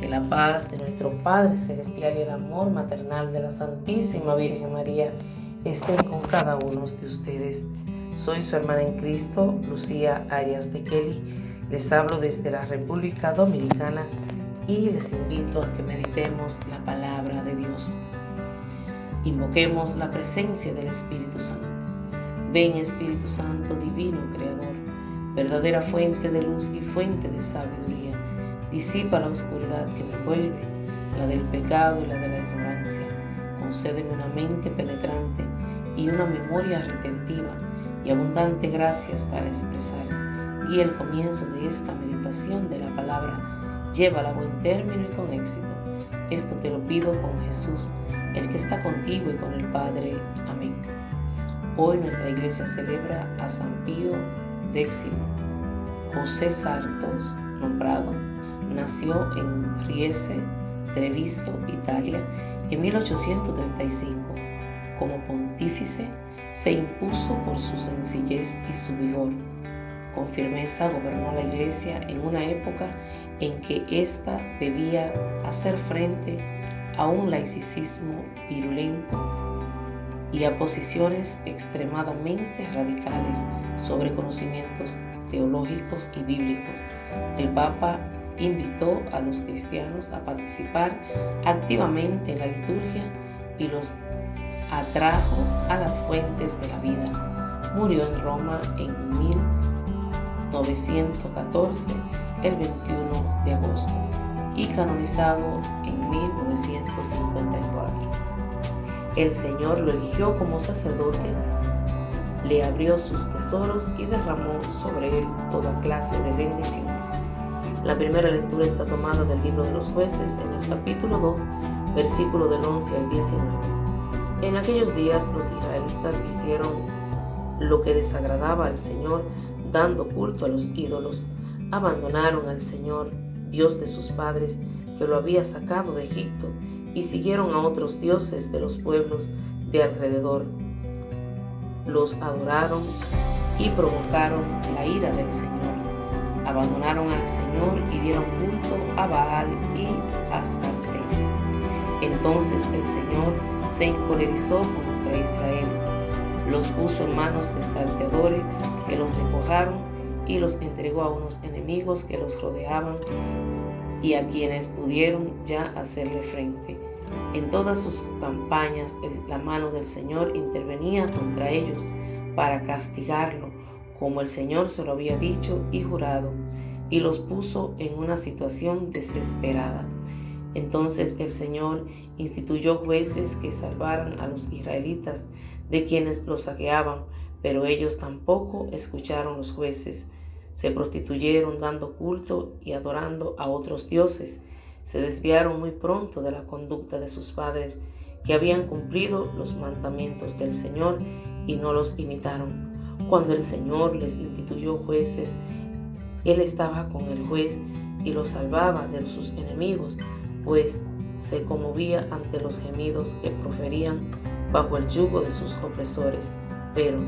Que la paz de nuestro Padre Celestial y el amor maternal de la Santísima Virgen María estén con cada uno de ustedes. Soy su hermana en Cristo, Lucía Arias de Kelly. Les hablo desde la República Dominicana y les invito a que meditemos la palabra de Dios. Invoquemos la presencia del Espíritu Santo. Ven, Espíritu Santo, divino Creador, verdadera fuente de luz y fuente de sabiduría. Disipa la oscuridad que me envuelve, la del pecado y la de la ignorancia. Concédeme una mente penetrante y una memoria retentiva y abundante gracias para expresar. Guía el comienzo de esta meditación de la palabra. Llévala a buen término y con éxito. Esto te lo pido con Jesús, el que está contigo y con el Padre. Amén. Hoy nuestra iglesia celebra a San Pío X. José Sartos, nombrado, nació en Riese, Treviso, Italia, en 1835. Como pontífice, se impuso por su sencillez y su vigor. Con firmeza gobernó la Iglesia en una época en que ésta debía hacer frente a un laicismo virulento y a posiciones extremadamente radicales sobre conocimientos teológicos y bíblicos. El Papa invitó a los cristianos a participar activamente en la liturgia y los atrajo a las fuentes de la vida. Murió en Roma en 1914, el 21 de agosto, y canonizado en 1954. El Señor lo eligió como sacerdote, le abrió sus tesoros y derramó sobre él toda clase de bendiciones. La primera lectura está tomada del libro de los Jueces en el capítulo 2, versículo del 11 al 19. En aquellos días los israelitas hicieron lo que desagradaba al Señor, dando culto a los ídolos. Abandonaron al Señor, Dios de sus padres, que lo había sacado de Egipto, y siguieron a otros dioses de los pueblos de alrededor. Los adoraron y provocaron la ira del Señor. Abandonaron al Señor y dieron culto a Baal y a Astarte. Entonces el Señor se encolerizó contra Israel, los puso en manos de salteadores que los despojaron y los entregó a unos enemigos que los rodeaban y a quienes pudieron ya hacerle frente. En todas sus campañas la mano del Señor intervenía contra ellos para castigarlo, como el Señor se lo había dicho y jurado, y los puso en una situación desesperada. Entonces el Señor instituyó jueces que salvaran a los israelitas de quienes los saqueaban, pero ellos tampoco escucharon los jueces. Se prostituyeron dando culto y adorando a otros dioses. Se desviaron muy pronto de la conducta de sus padres, que habían cumplido los mandamientos del Señor y no los imitaron. Cuando el Señor les instituyó jueces, Él estaba con el juez y los salvaba de sus enemigos, pues se conmovía ante los gemidos que proferían bajo el yugo de sus opresores. Pero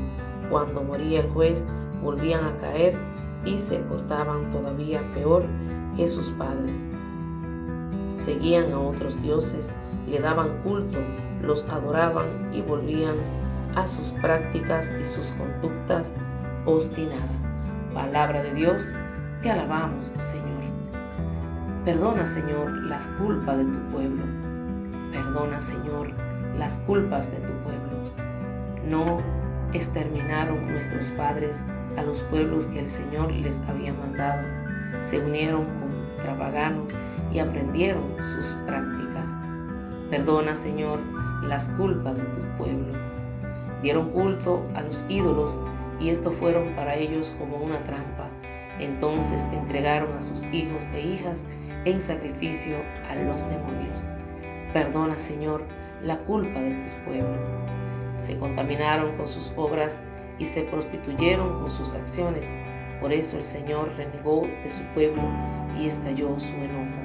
cuando moría el juez, volvían a caer y se portaban todavía peor que sus padres. Seguían a otros dioses, le daban culto, los adoraban y volvían a sus prácticas y sus conductas obstinadas. Palabra de Dios, te alabamos, Señor. Perdona, Señor, las culpas de tu pueblo. Perdona, Señor, las culpas de tu pueblo. No exterminaron nuestros padres a los pueblos que el Señor les había mandado. Se unieron contra paganos y aprendieron sus prácticas. Perdona, Señor, las culpas de tu pueblo. Dieron culto a los ídolos y estos fueron para ellos como una trampa. Entonces entregaron a sus hijos e hijas en sacrificio a los demonios. Perdona, Señor, la culpa de tu pueblo. Se contaminaron con sus obras y se prostituyeron con sus acciones. Por eso el Señor renegó de su pueblo y estalló su enojo.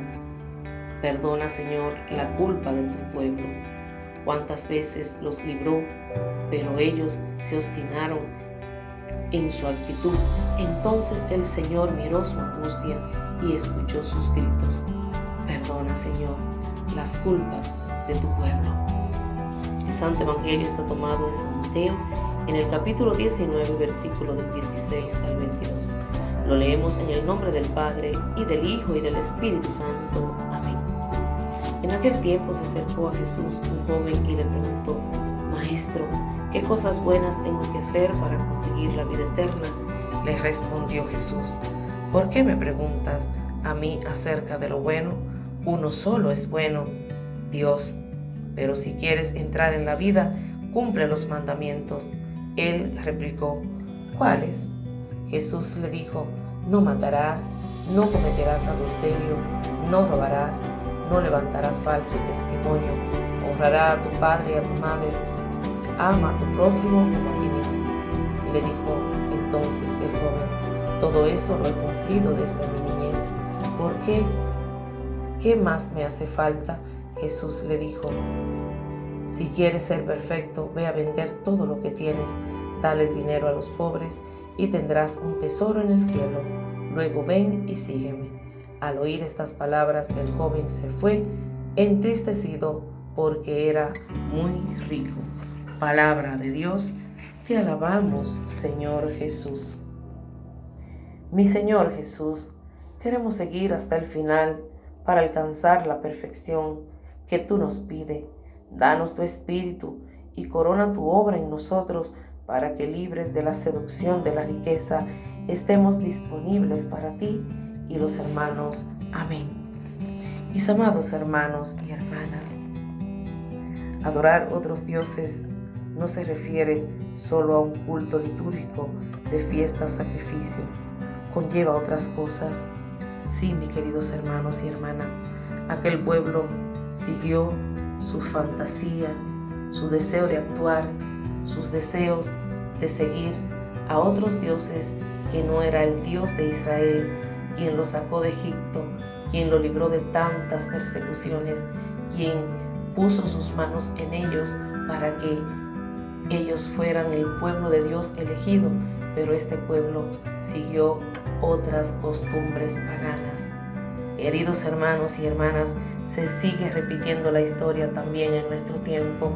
Perdona, Señor, la culpa de tu pueblo. Cuántas veces los libró, pero ellos se obstinaron en su actitud. Entonces el Señor miró su angustia y escuchó sus gritos. Perdona, Señor, las culpas de tu pueblo. El Santo Evangelio está tomado de San Mateo en el capítulo 19, versículo del 16 al 22. Lo leemos en el nombre del Padre, y del Hijo, y del Espíritu Santo. Amén. En aquel tiempo se acercó a Jesús un joven y le preguntó: Maestro, ¿qué cosas buenas tengo que hacer para conseguir la vida eterna? Le respondió Jesús: ¿Por qué me preguntas a mí acerca de lo bueno? Uno solo es bueno, Dios. Pero si quieres entrar en la vida, cumple los mandamientos. Él replicó: ¿Cuáles? Jesús le dijo: No matarás, no cometerás adulterio, no robarás, no levantarás falso testimonio, honrarás a tu padre y a tu madre, ama a tu prójimo como a ti mismo. Le dijo entonces el joven: Todo eso lo he cumplido desde mi niñez. ¿Por qué? ¿Qué más me hace falta? Jesús le dijo: Si quieres ser perfecto, ve a vender todo lo que tienes, dale el dinero a los pobres y tendrás un tesoro en el cielo. Luego ven y sígueme. Al oír estas palabras, el joven se fue entristecido porque era muy rico. Palabra de Dios, te alabamos, Señor Jesús. Mi Señor Jesús, queremos seguir hasta el final para alcanzar la perfección que tú nos pides. Danos tu espíritu y corona tu obra en nosotros para que, libres de la seducción de la riqueza, estemos disponibles para ti y los hermanos. Amén. Mis amados hermanos y hermanas, adorar otros dioses no se refiere solo a un culto litúrgico de fiesta o sacrificio, conlleva otras cosas. Sí, mis queridos hermanos y hermanas, aquel pueblo siguió su fantasía, su deseo de actuar, sus deseos de seguir a otros dioses que no era el Dios de Israel, quien lo sacó de Egipto, quien lo libró de tantas persecuciones, quien puso sus manos en ellos para que ellos fueran el pueblo de Dios elegido, pero este pueblo siguió otras costumbres paganas. Queridos hermanos y hermanas, se sigue repitiendo la historia también en nuestro tiempo.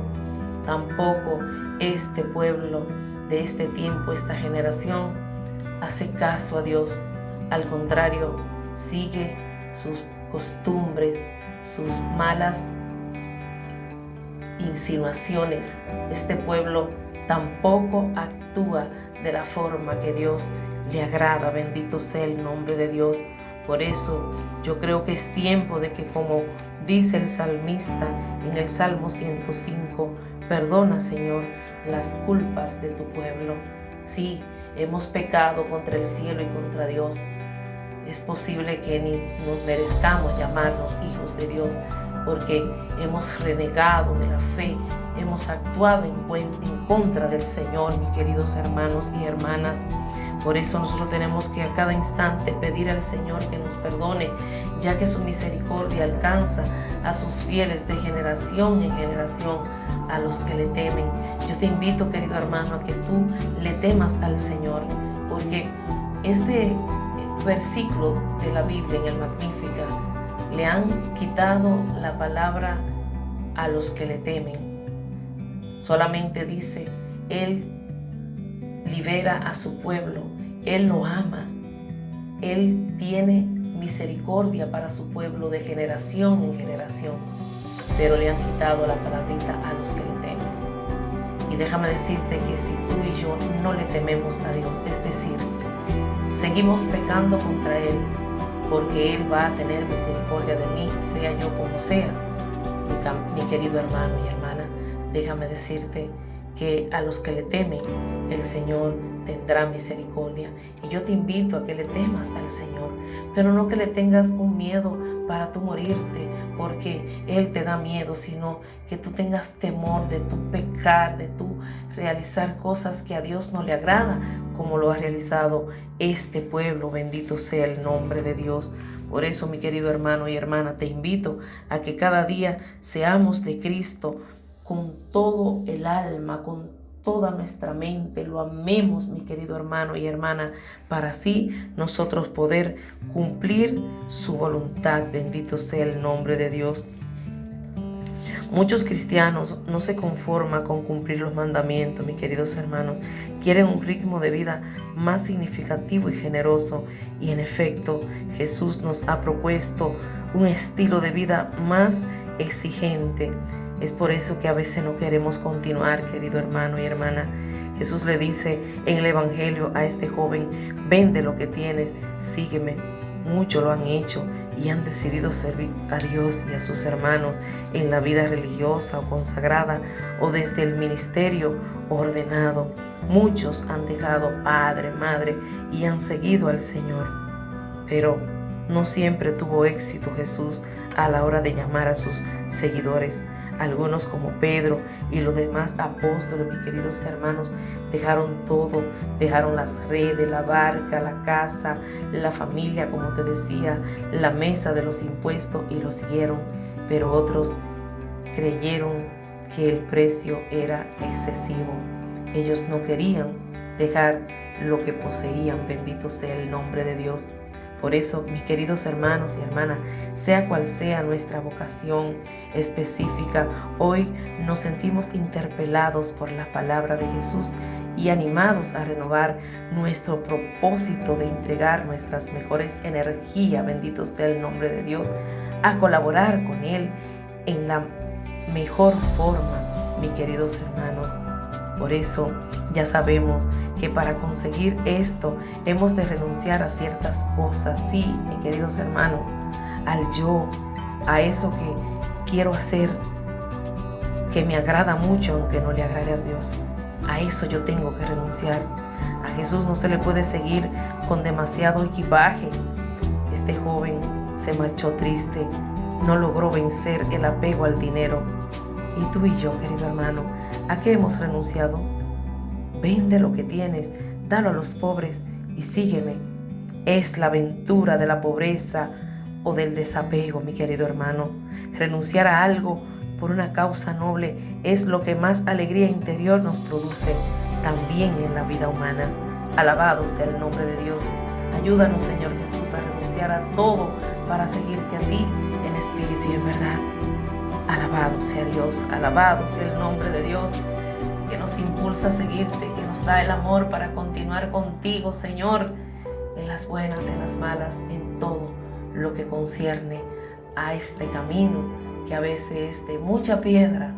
Tampoco este pueblo de este tiempo, esta generación, hace caso a Dios. Al contrario, sigue sus costumbres, sus malas insinuaciones. Este pueblo tampoco actúa de la forma que Dios le agrada. Bendito sea el nombre de Dios. Por eso yo creo que es tiempo de que, como dice el salmista en el Salmo 105, perdona, Señor, las culpas de tu pueblo. Sí, hemos pecado contra el cielo y contra Dios. Es posible que ni nos merezcamos llamarnos hijos de Dios, porque hemos renegado de la fe, hemos actuado en contra del Señor, mis queridos hermanos y hermanas. Por eso nosotros tenemos que a cada instante pedir al Señor que nos perdone, ya que su misericordia alcanza a sus fieles de generación en generación, a los que le temen. Yo te invito, querido hermano, a que tú le temas al Señor, porque este versículo de la Biblia en el Magnífica le han quitado la palabra a los que le temen. Solamente dice: Él libera a su pueblo, Él lo ama, Él tiene misericordia para su pueblo de generación en generación, pero le han quitado la palabrita a los que le temen. Y déjame decirte que si tú y yo no le tememos a Dios, es decir, seguimos pecando contra Él, porque Él va a tener misericordia de mí, sea yo como sea. Mi querido hermano y hermana, déjame decirte que a los que le temen, el Señor tendrá misericordia. Y yo te invito a que le temas al Señor, pero no que le tengas un miedo para tú morirte, porque Él te da miedo, sino que tú tengas temor de tu pecar, de tu realizar cosas que a Dios no le agrada, como lo ha realizado este pueblo. Bendito sea el nombre de Dios. Por eso, mi querido hermano y hermana, te invito a que cada día seamos de Cristo con todo el alma, con toda nuestra mente, lo amemos, mi querido hermano y hermana, para así nosotros poder cumplir su voluntad. Bendito sea el nombre de Dios. Muchos cristianos no se conforman con cumplir los mandamientos, mis queridos hermanos. Quieren un ritmo de vida más significativo y generoso. Y en efecto, Jesús nos ha propuesto un estilo de vida más exigente. Es por eso que a veces no queremos continuar, querido hermano y hermana. Jesús le dice en el Evangelio a este joven: vende lo que tienes, sígueme. Muchos lo han hecho y han decidido servir a Dios y a sus hermanos en la vida religiosa o consagrada o desde el ministerio ordenado. Muchos han dejado padre, madre y han seguido al Señor. Pero no siempre tuvo éxito Jesús a la hora de llamar a sus seguidores. Algunos, como Pedro y los demás apóstoles, mis queridos hermanos, dejaron todo, dejaron las redes, la barca, la casa, la familia, como te decía, la mesa de los impuestos, y lo siguieron. Pero otros creyeron que el precio era excesivo. Ellos no querían dejar lo que poseían. Bendito sea el nombre de Dios. Por eso, mis queridos hermanos y hermanas, sea cual sea nuestra vocación específica, hoy nos sentimos interpelados por la palabra de Jesús y animados a renovar nuestro propósito de entregar nuestras mejores energías, bendito sea el nombre de Dios, a colaborar con Él en la mejor forma, mis queridos hermanos. Por eso ya sabemos que para conseguir esto hemos de renunciar a ciertas cosas. Sí, mis queridos hermanos, al yo, a eso que quiero hacer, que me agrada mucho aunque no le agrade a Dios. A eso yo tengo que renunciar. A Jesús no se le puede seguir con demasiado equipaje. Este joven se marchó triste, no logró vencer el apego al dinero. Y tú y yo, querido hermano, ¿a qué hemos renunciado? Vende lo que tienes, dalo a los pobres y sígueme. Es la aventura de la pobreza o del desapego, mi querido hermano. Renunciar a algo por una causa noble es lo que más alegría interior nos produce también en la vida humana. Alabado sea el nombre de Dios. Ayúdanos, Señor Jesús, a renunciar a todo para seguirte a ti en espíritu y en verdad. Alabado sea Dios, alabado sea el nombre de Dios, que nos impulsa a seguirte, que nos da el amor para continuar contigo, Señor, en las buenas, en las malas, en todo lo que concierne a este camino, que a veces es de mucha piedra,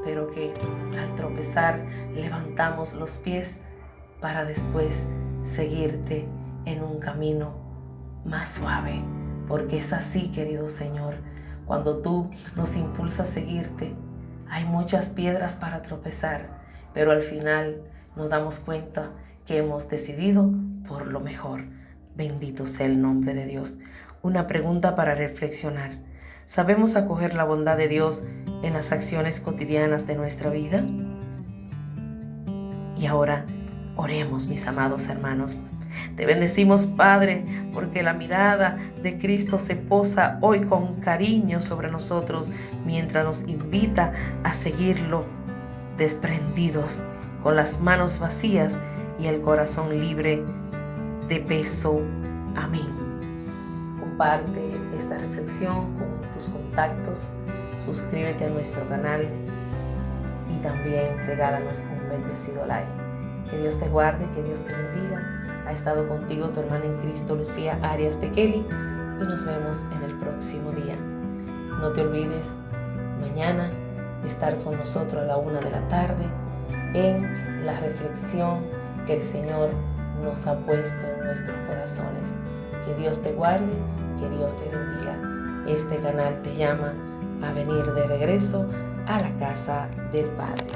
pero que al tropezar levantamos los pies para después seguirte en un camino más suave, porque es así, querido Señor. Cuando tú nos impulsas a seguirte, hay muchas piedras para tropezar, pero al final nos damos cuenta que hemos decidido por lo mejor. Bendito sea el nombre de Dios. Una pregunta para reflexionar. ¿Sabemos acoger la bondad de Dios en las acciones cotidianas de nuestra vida? Y ahora, oremos, mis amados hermanos. Te bendecimos, Padre, porque la mirada de Cristo se posa hoy con cariño sobre nosotros mientras nos invita a seguirlo desprendidos, con las manos vacías y el corazón libre de peso. Amén. Comparte esta reflexión con tus contactos, suscríbete a nuestro canal y también regálanos un bendecido like. Que Dios te guarde, que Dios te bendiga. Ha estado contigo tu hermana en Cristo, Lucía Arias de Kelly, y nos vemos en el próximo día. No te olvides mañana estar con nosotros a la 1 de la tarde en la reflexión que el Señor nos ha puesto en nuestros corazones. Que Dios te guarde, que Dios te bendiga. Este canal te llama a venir de regreso a la casa del Padre.